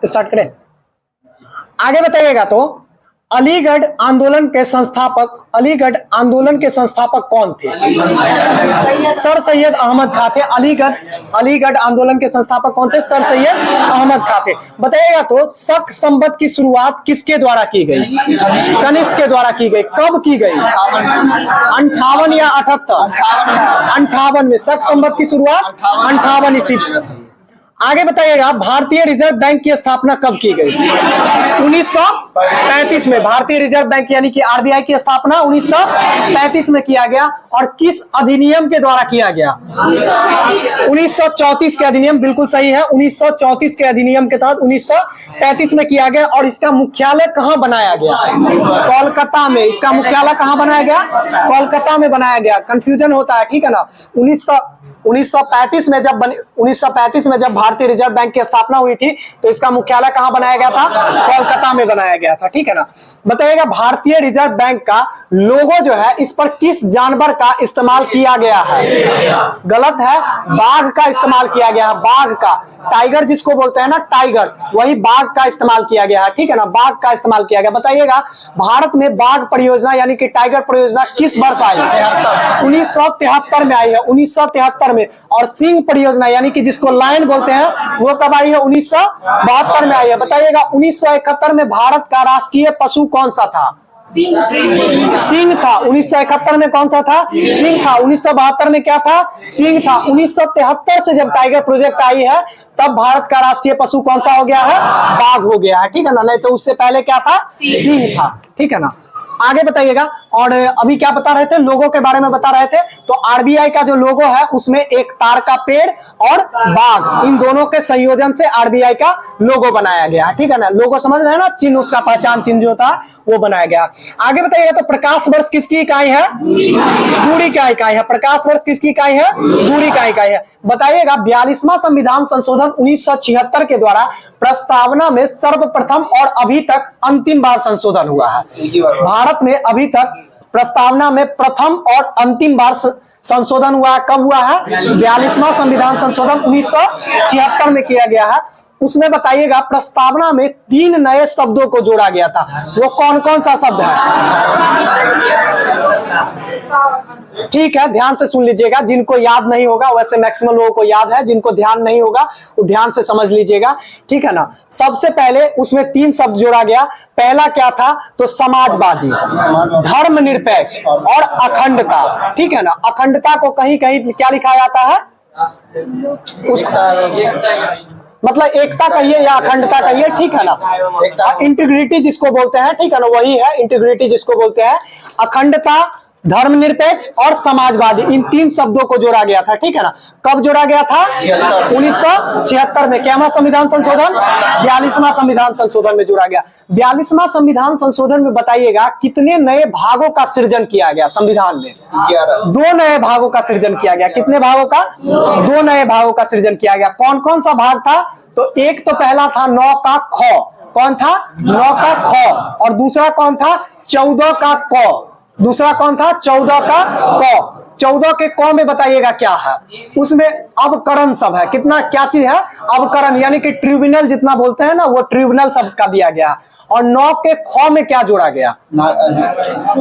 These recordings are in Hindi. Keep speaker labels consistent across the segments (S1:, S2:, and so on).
S1: स्टार्ट करें। आगे बताइएगा तो अलीगढ़ आंदोलन के संस्थापक कौन थे? सर सैयद अहमद खां थे। अलीगढ़ आंदोलन के संस्थापक कौन थे? सर सैयद अहमद खां थे। बताइएगा तो शक संवत की शुरुआत किसके द्वारा की गई? कनिष्क के द्वारा की गई। कब की गई? 58 या 78? 58 में शक संवत की शुरुआत 58 ईस्वी। आगे बताइएगा भारतीय रिजर्व बैंक की स्थापना कब की गई? 1935 में। भारतीय रिजर्व बैंक यानी कि आरबीआई की स्थापना 1935 में किया गया। और किस अधिनियम के द्वारा किया गया? 1934 के अधिनियम, बिल्कुल सही है। 1934 के अधिनियम के तहत 1935 में किया गया। और इसका मुख्यालय कहां बनाया गया? कोलकाता में। इसका मुख्यालय कहां बनाया गया? कोलकाता में बनाया गया। कंफ्यूजन होता है, ठीक है ना। 1935 में जब भारतीय रिजर्व बैंक की स्थापना हुई थी तो इसका मुख्यालय कहां बनाया गया था? कोलकाता में बनाया गया था, ठीक है ना। बताइएगा भारतीय रिजर्व बैंक का लोगो जो है इस पर किस जानवर का इस्तेमाल किया गया है? गलत है, बाघ का इस्तेमाल किया गया है। बाघ का, टाइगर जिसको बोलते हैं ना, टाइगर, वही बाघ का इस्तेमाल किया गया है, ठीक है ना। बाघ का इस्तेमाल किया गया। बताइएगा भारत में बाघ परियोजना यानी कि टाइगर परियोजना किस वर्ष आई? 1973 में आई है। 1973 में। और सिंह परियोजना यानी कि जिसको लायन बोलते हैं वो कब आई है? 1972 में आई है। बताइएगा 1971 में भारत का राष्ट्रीय पशु कौन सा था? सिंह था। 1971 में कौन सा था? सिंह था। 1972 में क्या था? सिंह था। 1973 से जब टाइगर प्रोजेक्ट आई है तब भारत का राष्ट्रीय पशु कौन सा हो गया है? बाघ हो गया है, ठीक है ना। नहीं तो उससे पहले क्या था? सिंह था, ठीक है ना। आगे बताइएगा। और अभी क्या बता रहे थे? लोगों के बारे में बता रहे थे। तो आरबीआई का जो लोगो है उसमें एक तार का पेड़ और बाघ, इन दोनों के संयोजन से आरबीआई का लोगो बनाया गया, ठीक है ना। लोगो समझ रहे हैं ना, चिन्ह, उसका पहचान चिन्ह जो था वो बनाया गया। आगे बताइएगा तो प्रकाश वर्ष किसकी इकाई है? दूरी का इकाई है। प्रकाश वर्ष किसकी इकाई है? दूरी का इकाई है। बताइएगा 42वां संविधान संशोधन 1976 के द्वारा प्रस्तावना में सर्वप्रथम और अभी तक अंतिम बार संशोधन हुआ है। भारत में अभी तक प्रस्तावना में प्रथम और अंतिम बार संशोधन हुआ। कब हुआ है? 42वां संविधान संशोधन 1976 में किया गया है। उसमें बताइएगा प्रस्तावना में 3 नए शब्दों को जोड़ा गया था। वो कौन कौन सा शब्द है? ठीक है, ध्यान से सुन लीजिएगा। जिनको याद नहीं होगा, वैसे मैक्सिमम लोगों को याद है, जिनको ध्यान नहीं होगा वो ध्यान से समझ लीजिएगा, ठीक है ना। सबसे पहले उसमें 3 शब्द जोड़ा गया। पहला क्या था? तो समाजवादी, धर्मनिरपेक्ष और अखंडता, ठीक है ना। अखंडता को कहीं कहीं क्या लिखा जाता है? मतलब एकता कहिए या अखंडता कहिए, ठीक है ना। इंटीग्रिटी जिसको बोलते हैं, ठीक है ना, वही है इंटीग्रिटी जिसको बोलते हैं। अखंडता, धर्मनिरपेक्ष और समाजवादी, इन 3 शब्दों को जोड़ा गया था, ठीक है ना। कब जोड़ा गया था? 1976 में। क्या संविधान संशोधन? 42वां संविधान संशोधन में जोड़ा गया। 42वां संविधान संशोधन में बताइएगा कितने नए भागों का सृजन किया गया संविधान में? 2 नए भागों का सृजन किया गया। कितने भागों का? 2 नए भागों का सृजन किया गया। कौन कौन सा भाग था? तो एक तो पहला था 9 का ख। कौन था? 9 का ख। और दूसरा कौन था? 14 का क। दूसरा कौन था? 14 का क। 14 के क में बताइएगा क्या है? उसमें अवकरण सब है। कितना, क्या चीज है? अवकरण, यानी कि ट्रिब्यूनल जितना बोलते हैं ना, वो ट्रिब्यूनल सब का दिया गया। और 9 के ख में क्या जोड़ा गया?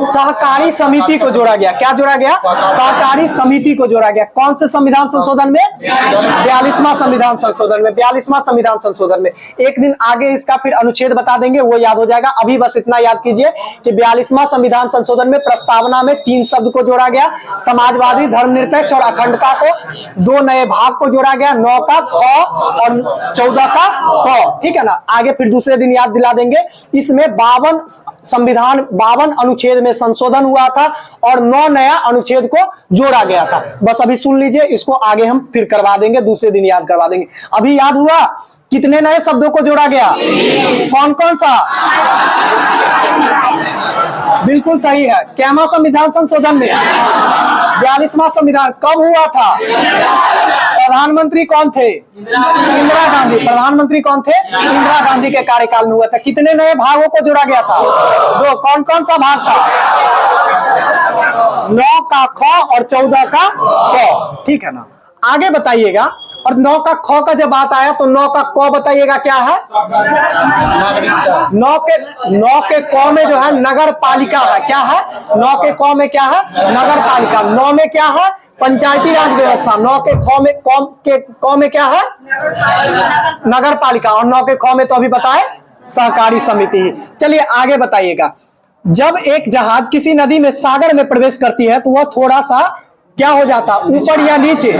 S1: सहकारी समिति को जोड़ा गया। क्या जोड़ा गया? सहकारी समिति को जोड़ा गया। कौन से संविधान संशोधन में? 42वां संविधान संशोधन में। 42वां संविधान संशोधन में। एक दिन आगे इसका फिर अनुच्छेद बता देंगे, वो याद हो जाएगा। अभी बस इतना याद कीजिए कि 42वां संविधान संशोधन में प्रस्तावना में 3 शब्द को जोड़ा गया, समाजवादी, धर्मनिरपेक्ष और अखंडता को। 2 नए भाग को जोड़ा गया, 9 का ख और 14 का क, ठीक है ना। आगे फिर दूसरे दिन याद दिला देंगे। इसमें 52 अनुच्छेद में संशोधन हुआ था और 9 नया अनुच्छेद को जोड़ा गया था। बस अभी सुन लीजिए, इसको आगे हम फिर करवा देंगे, दूसरे दिन याद करवा देंगे। अभी याद हुआ कितने नए शब्दों को जोड़ा गया? कौन कौन सा? बिल्कुल सही है। क्या संविधान संशोधन में? 42वां संविधान। कब हुआ था? प्रधानमंत्री कौन थे? इंदिरा गांधी। प्रधानमंत्री कौन थे? इंदिरा गांधी के कार्यकाल में हुआ था। कितने नए भागों को जोड़ा गया था? 2। कौन कौन सा भाग था? 9 का ख और 14 का क, ठीक है ना। आगे बताइएगा और 9 का ख का जब बात आया तो 9 का क बताइएगा क्या है? 9 के क में जो है नगर पालिका है। क्या है? 9 के क में क्या है? नगर पालिका। 9 में क्या है? पंचायती राज व्यवस्था। 9 के क में क्या है? नगर पालिका। और 9 के ख में तो अभी बताए सहकारी समिति। चलिए आगे बताइएगा, जब एक जहाज किसी नदी में सागर में प्रवेश करती है तो वह थोड़ा सा क्या हो जाता है? ऊपर या नीचे?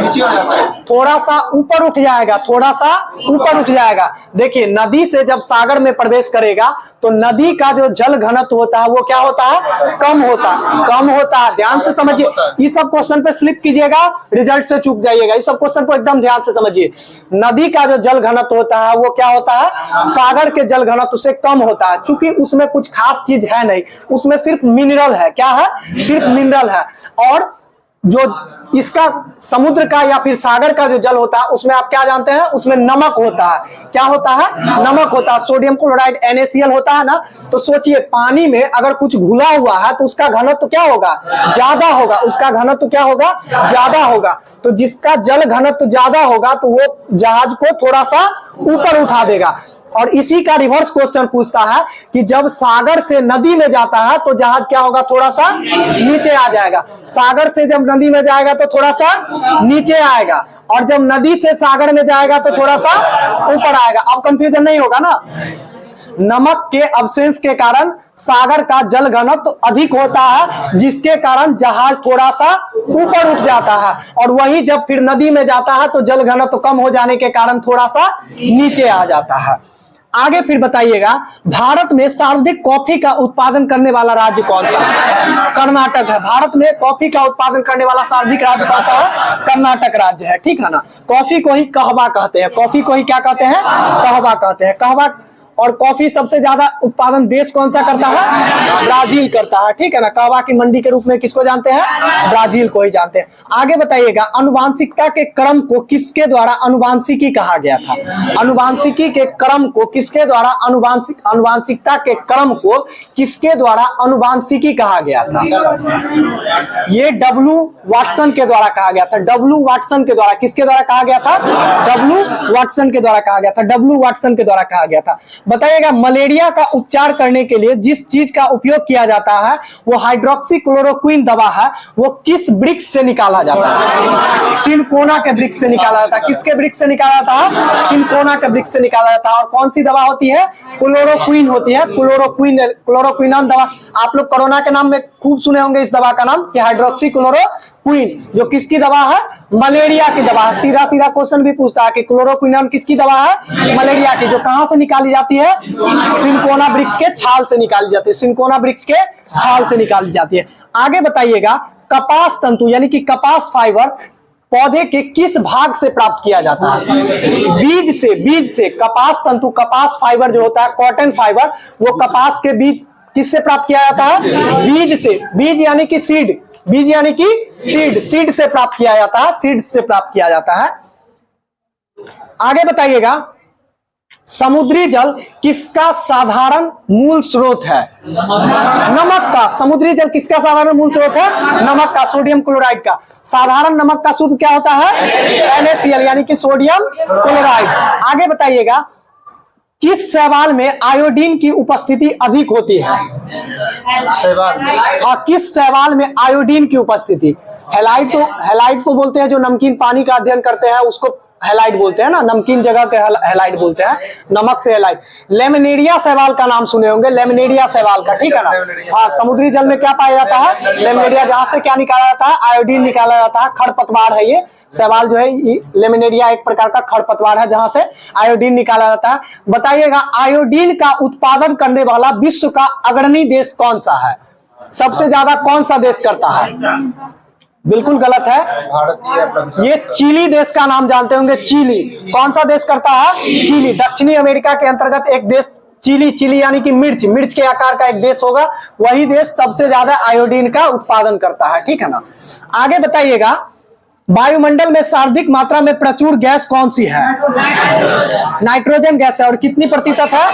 S1: थोड़ा सा ऊपर उठ जाएगा, थोड़ा सा ऊपर उठ जाएगा। देखिए नदी से जब सागर में प्रवेश करेगा तो नदी का जो जल घनत्व होता है वो क्या होता है? कम होता है। ध्यान से समझिए, इस सब क्वेश्चन पे स्लिप कीजिएगा, रिजल्ट से चूक जाइएगा। इस सब क्वेश्चन को एकदम ध्यान से समझिए। नदी का जो जल घनत्व होता है वो क्या होता है? सागर के जल घनत्व से कम होता है, चूंकि उसमें कुछ खास चीज है नहीं, उसमें सिर्फ मिनरल है। क्या है? सिर्फ मिनरल है। और जो इसका समुद्र का या फिर सागर का जो जल होता है उसमें आप क्या जानते हैं? उसमें नमक होता है। क्या होता है? नमक होता है। सोडियम क्लोराइड NaCl होता है ना। तो सोचिए पानी में अगर कुछ घुला हुआ है तो उसका घनत्व क्या होगा? ज्यादा होगा। उसका घनत्व क्या होगा? ज्यादा होगा। तो जिसका जल घनत्व ज्यादा होगा तो वो जहाज को थोड़ा सा ऊपर उठा देगा। और इसी का रिवर्स क्वेश्चन पूछता है कि जब सागर से नदी में जाता है तो जहाज क्या होगा? थोड़ा सा नीचे आ जाएगा। सागर से जब नदी में जाएगा तो थोड़ा सा नीचे आएगा, और जब नदी से सागर में जाएगा तो थोड़ा सा ऊपर आएगा। अब कंफ्यूजन नहीं होगा ना। नमक के अवशेष के कारण सागर का जल घनत्व अधिक होता है, जिसके कारण जहाज थोड़ा सा ऊपर उठ जाता है, और वही जब फिर नदी में जाता है तो जल घनत्व कम हो जाने के कारण थोड़ा सा नीचे आ जाता है। आगे फिर बताइएगा, भारत में सर्वाधिक कॉफी का उत्पादन करने वाला राज्य कौन सा है? कर्नाटक है। भारत में कॉफी का उत्पादन करने वाला सर्वाधिक राज्य कौन सा है? कर्नाटक राज्य है। ठीक है ना। कॉफी को ही कहवा कहते हैं। कॉफी को ही क्या कहते हैं? कहवा कहते हैं। कहवा और कॉफी सबसे ज्यादा उत्पादन देश कौन सा करता है? ब्राजील करता है। ठीक है ना। कहवा की मंडी के रूप में किसको जानते हैं? ब्राजील को ही जानते हैं। आगे बताइएगा, अनुवांशिकता के क्रम को किसके द्वारा अनुवांशिकी कहा गया था? अनुवांशिकी के क्रम को किसके द्वारा अनुवांशिकता के क्रम को किसके द्वारा अनुवांशिकी कहा गया था? ये W वाटसन के द्वारा कहा गया था। W वाटसन के द्वारा। किसके द्वारा कहा गया था? W वाटसन के द्वारा कहा गया था। W वाटसन के द्वारा कहा गया था। बताइएगा, मलेरिया का उपचार करने के लिए जिस चीज का उपयोग किया जाता है वो हाइड्रोक्सीक्लोरोक्विन दवा है, वो किस वृक्ष से निकाला जाता है? सिनकोना के वृक्ष से निकाला जाता है। किसके वृक्ष से निकाला जाता है? सिनकोना के वृक्ष से निकाला जाता है। और कौन सी दवा होती है? क्लोरोक्विन होती है। क्लोरोक्विनन दवा। आप लोग कोरोना के नाम में खूब सुने होंगे इस दवा का नाम, कि हाइड्रोक्सीक्लोरोक्विन, जो किसकी दवा है? मलेरिया की दवा है। सीधा सीधा क्वेश्चन भी पूछता है कि क्लोरोक्विनन किसकी दवा है? मलेरिया की। जो कहां से निकाली जाती है? सिनकोना वृक्ष के छाल से निकाली जाती है। सिनकोना वृक्ष के छाल से निकाली जाती है। आगे बताइएगा, कपास तंतु यानी कि कपास फाइबर पौधे के किस भाग से प्राप्त किया जाता है? बीज से। बीज से। कपास तंतु, कपास फाइबर जो होता है, कॉटन फाइबर, वो कपास के बीज किससे प्राप्त किया जाता है? बीज से। बीज यानी कि सीड। बीज यानी कि सीड। सीड से प्राप्त किया जाता है। सीड से प्राप्त किया जाता है। आगे बताइएगा, समुद्री जल किसका साधारण मूल स्रोत है? नमक का। समुद्री जल किसका साधारण मूल स्रोत है? नमक का, सोडियम क्लोराइड का। साधारण नमक का सूत्र क्या होता है? NaCl यानी कि सोडियम क्लोराइड। आगे बताइएगा, किस शैवाल में आयोडीन की उपस्थिति अधिक होती है? हाँ, किस शैवाल में आयोडीन की उपस्थिति? हैलाइड को बोलते हैं, जो नमकीन पानी का अध्ययन करते हैं उसको हैलाइड बोलते हैं ना। नमकीन जगह के हैलाइड बोलते हैं, नमक से हैलाइड। लेमिनेरिया शैवाल का नाम सुने होंगे, लेमिनेरिया शैवाल का। ठीक है ना। हाँ, समुद्री जल में क्या पाया जाता है? लेमिनेरिया, जहां से क्या निकाला जाता है? आयोडीन निकाला जाता है। खरपतवार है ये शैवाल जो है। लेमिनेरिया एक प्रकार का खरपतवार है जहां से आयोडीन निकाला जाता है। बताइएगा, आयोडीन का उत्पादन करने वाला विश्व का अग्रणी देश कौन सा है? सबसे ज्यादा कौन सा देश करता है? बिल्कुल गलत है। ये चिली देश का नाम जानते होंगे। चिली। कौन सा देश करता है? चिली। दक्षिणी अमेरिका के अंतर्गत एक देश चिली। चिली यानी कि मिर्च। मिर्च के आकार का एक देश होगा, वही देश सबसे ज्यादा आयोडीन का उत्पादन करता है। ठीक है ना। आगे बताइएगा, वायुमंडल में सर्वाधिक मात्रा में प्रचुर गैस कौन सी है? नाइट्रोजन गैस है। और कितनी प्रतिशत है?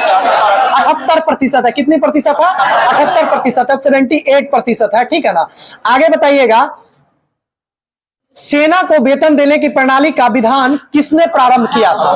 S1: 78% है। कितनी प्रतिशत है? 78% है। 78% है। ठीक है ना। आगे बताइएगा, सेना को वेतन देने की प्रणाली का विधान किसने प्रारंभ किया था?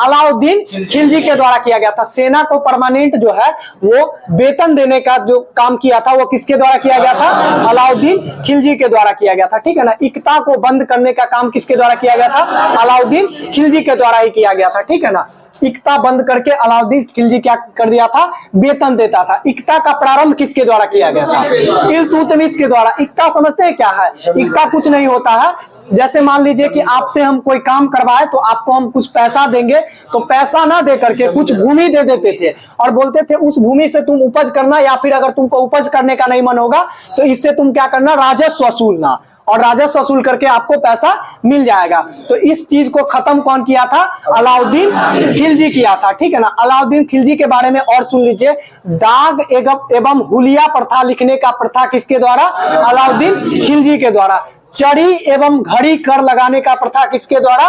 S1: अलाउद्दीन खिलजी के द्वारा किया गया था। सेना को परमानेंट जो है वो वेतन देने का जो काम किया था वो किसके द्वारा किया गया था? अलाउद्दीन खिलजी के द्वारा किया गया था, ठीक है ना। इक्ता को बंद करने का काम किसके द्वारा किया गया था? अलाउद्दीन खिलजी के द्वारा ही किया गया था, ठीक है ना। इक्ता बंद करके अलाउद्दीन खिलजी क्या कर दिया था? वेतन देता था। इक्ता का प्रारंभ किसके द्वारा किया गया था? इल्तुतमिश के द्वारा। इक्ता समझते हैं क्या है? इक्ता कुछ नहीं होता है, जैसे मान लीजिए कि आपसे हम कोई काम करवाए तो आपको हम कुछ पैसा देंगे, तो पैसा ना दे करके कुछ भूमि दे देते थे और बोलते थे उस भूमि से तुम उपज करना, या फिर अगर तुमको उपज करने का नहीं मन होगा तो इससे तुम क्या करना? राजस्व वसूलना, और राजस्व वसूल करके आपको पैसा मिल जाएगा। तो इस चीज को खत्म कौन किया था? अलाउद्दीन खिलजी किया था, ठीक है ना। अलाउद्दीन खिलजी के बारे में और सुन लीजिए। दाग एवं हुलिया प्रथा लिखने का प्रथा किसके द्वारा? अलाउद्दीन खिलजी के द्वारा। चढ़ी एवं घड़ी कर लगाने का प्रथा किसके द्वारा?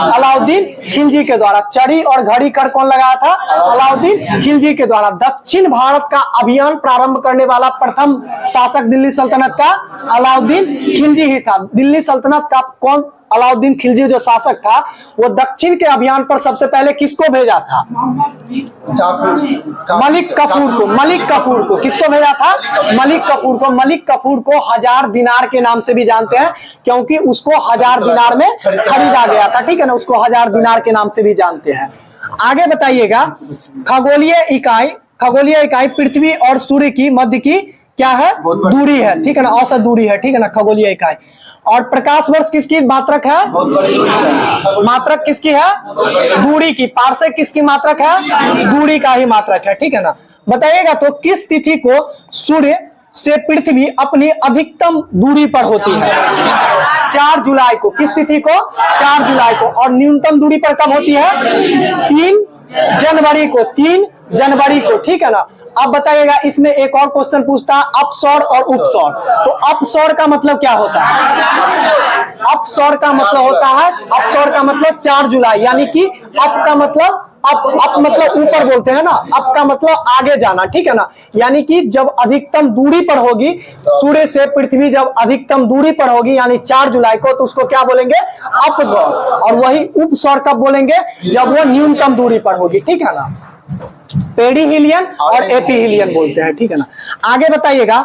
S1: अलाउद्दीन खिलजी के द्वारा। चढ़ी और घड़ी कर कौन लगाया था? अलाउद्दीन खिलजी के द्वारा। दक्षिण भारत का अभियान प्रारंभ करने वाला प्रथम शासक दिल्ली सल्तनत का अलाउद्दीन खिलजी ही था। दिल्ली सल्तनत का कौन? अलाउद्दीन खिलजी जो शासक था वो दक्षिण के अभियान पर सबसे पहले किसको भेजा था? मलिक कफूर को। मलिक कफूर को किसको भेजा था? मलिक कफूर को। मलिक कफूर को 1000 दिनार के नाम से भी जानते हैं क्योंकि उसको 1000 दिनार में खरीदा गया था, ठीक है ना। उसको 1000 दिनार के नाम से भी जानते हैं। आगे बताइएगा। खगोलीय इकाई पृथ्वी और सूर्य की मध्य की क्या है? दूरी है, ठीक है ना। औसत दूरी है, ठीक है ना, खगोलीय इकाई। और प्रकाश वर्ष किसकी मात्रक है? मात्रक किसकी है? दूरी की। पार्सेक किसकी मात्रक है? दूरी का ही मात्रक है, ठीक है ना। बताइएगा तो किस तिथि को सूर्य से पृथ्वी अपनी अधिकतम दूरी पर होती है? 4 जुलाई को। किस तिथि को? 4 जुलाई को। और न्यूनतम दूरी पर कब होती है? 3 जनवरी को। 3 जनवरी को, ठीक है ना। अब बताइएगा, इसमें एक और क्वेश्चन पूछता है अपसौर और उपसौर। तो अपसौर का मतलब क्या होता है? अपसौर का मतलब होता है, अपसौर का मतलब 4 जुलाई, यानी कि अप का मतलब अप मतलब ऊपर बोलते हैं ना, अप का मतलब आगे जाना, ठीक है ना। यानी कि जब अधिकतम दूरी पर होगी, सूर्य से पृथ्वी जब अधिकतम दूरी पर होगी यानी 4 जुलाई को, तो उसको क्या बोलेंगे? अपसौर। और वही उपसौर कब बोलेंगे? जब वो न्यूनतम दूरी पर होगी, ठीक है ना। पेरिहिलियन और एपिहिलियन बोलते हैं, ठीक है ना। आगे बताइएगा।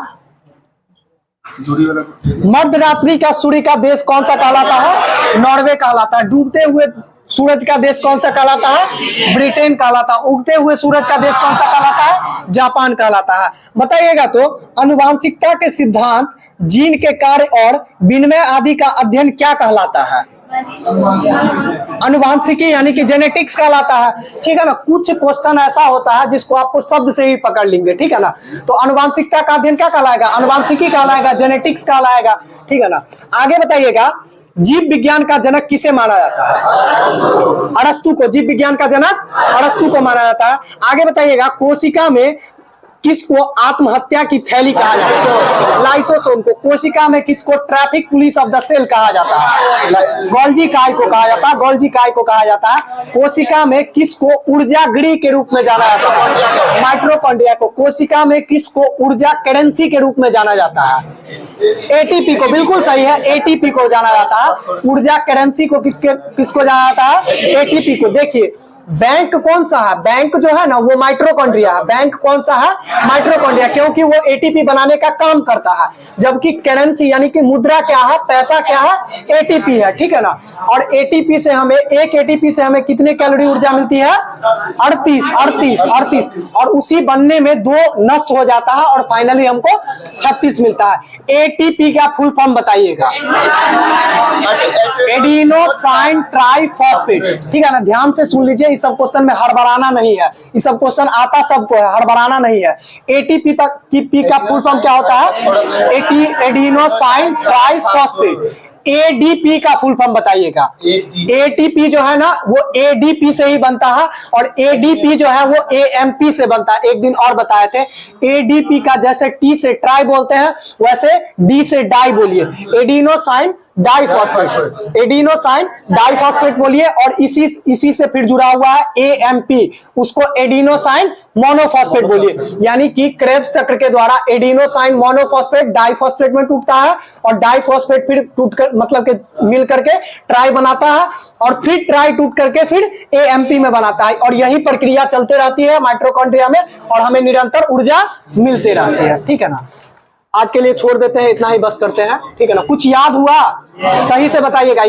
S1: मध्यरात्रि का सूर्य का देश कौन सा कहलाता है? नॉर्वे कहलाता है। डूबते हुए सूरज का देश कौन सा कहलाता है? ब्रिटेन कहलाता है। उगते हुए सूरज का देश कौन सा कहलाता है? जापान कहलाता है। बताइएगा तो आनुवांशिकता के सिद्धांत, जीन के कार्य और विनिमय आदि का अध्ययन क्या कहलाता है? अनुवांशिकी यानी कि जेनेटिक्स कहलाता है, ठीक है ना। कुछ क्वेश्चन ऐसा होता है जिसको आपको शब्द से ही पकड़ लेंगे, ठीक है ना। तो अनुवांशिकता का अध्ययन क्या कहलाएगा? अनुवांशिकी कहलाएगा, जेनेटिक्स कहलाएगा, ठीक है ना। आगे बताइएगा। जीव विज्ञान का जनक किसे माना जाता है? अरस्तु को। जीव विज्ञान का जनक अरस्तु को माना जाता है। आगे बताइएगा। कोशिका में किसको आत्महत्या की थैली कहा जाता है? लाइसोसोम को। कोशिका में किसको traffic police of the cell कहा जाता है? गोल्जी काय को कहा जाता है। गोल्जी काय को कहा जाता है। कोशिका में किसको ऊर्जा गृह के रूप में जाना जाता है? माइटोकॉन्ड्रिया को। कोशिका में किसको ऊर्जा करेंसी के रूप में जाना जाता है? एटीपी को। बिल्कुल सही है, एटीपी को जाना जाता है। ऊर्जा करेंसी को किसको जाना जाता है? एटीपी को। देखिए बैंक कौन सा है? बैंक जो है ना वो माइटोकॉन्ड्रिया है। बैंक कौन सा है? माइटोकॉन्ड्रिया, क्योंकि वो एटीपी बनाने का काम करता है। जबकि करेंसी यानी कि मुद्रा क्या है? पैसा क्या है? एटीपी है, ठीक है ना। और एटीपी से हमें, एक एटीपी से हमें कितने कैलोरी ऊर्जा मिलती है? 38। और उसी बनने में 2 नष्ट हो जाता है और फाइनली हमको 36 मिलता है। एटीपी का फुल फॉर्म बताइएगा। एडिनोसाइन ट्राइफॉस्फेट, ठीक है ना। ध्यान से सुन लीजिए, इस सब क्वेश्चन में हड़बड़ाना नहीं है। ये सब क्वेश्चन आता सबको है, हड़बड़ाना नहीं है। एटीपी का फुल फॉर्म क्या होता है? Adenosine triphosphate. एडीपी का फुल फॉर्म बताइएगा। एटीपी जो है ना वो एडीपी से ही बनता है और एडीपी जो है वो एएमपी से बनता है। एक दिन और बताए थे। एडीपी का जैसे टी से ट्राई बोलते हैं वैसे डी से डाई बोलिए। एडिनोसाइन डाइफॉस्फेट, एडिनोसाइन डाइफॉस्फेट बोलिए, और इसी से फिर जुड़ा हुआ है एएमपी, उसको एडिनोसाइन मोनोफॉस्फेट बोलिए। यानी कि क्रेब्स चक्र के द्वारा एडिनोसाइन मोनोफॉस्फेट डाइफॉस्फेट में टूटता है, और डाइफॉस्फेट फिर टूटकर मतलब के मिल करके ट्राई बनाता है, और फिर ट्राई टूट करके फिर एएमपी में बनाता है, और यही प्रक्रिया चलते रहती है माइटोकॉन्ड्रिया में, और हमें निरंतर ऊर्जा मिलते रहती है। ठीक है ना, आज के लिए छोड़ देते हैं, इतना ही बस करते हैं। ठीक है ना, कुछ याद हुआ सही से बताइएगा।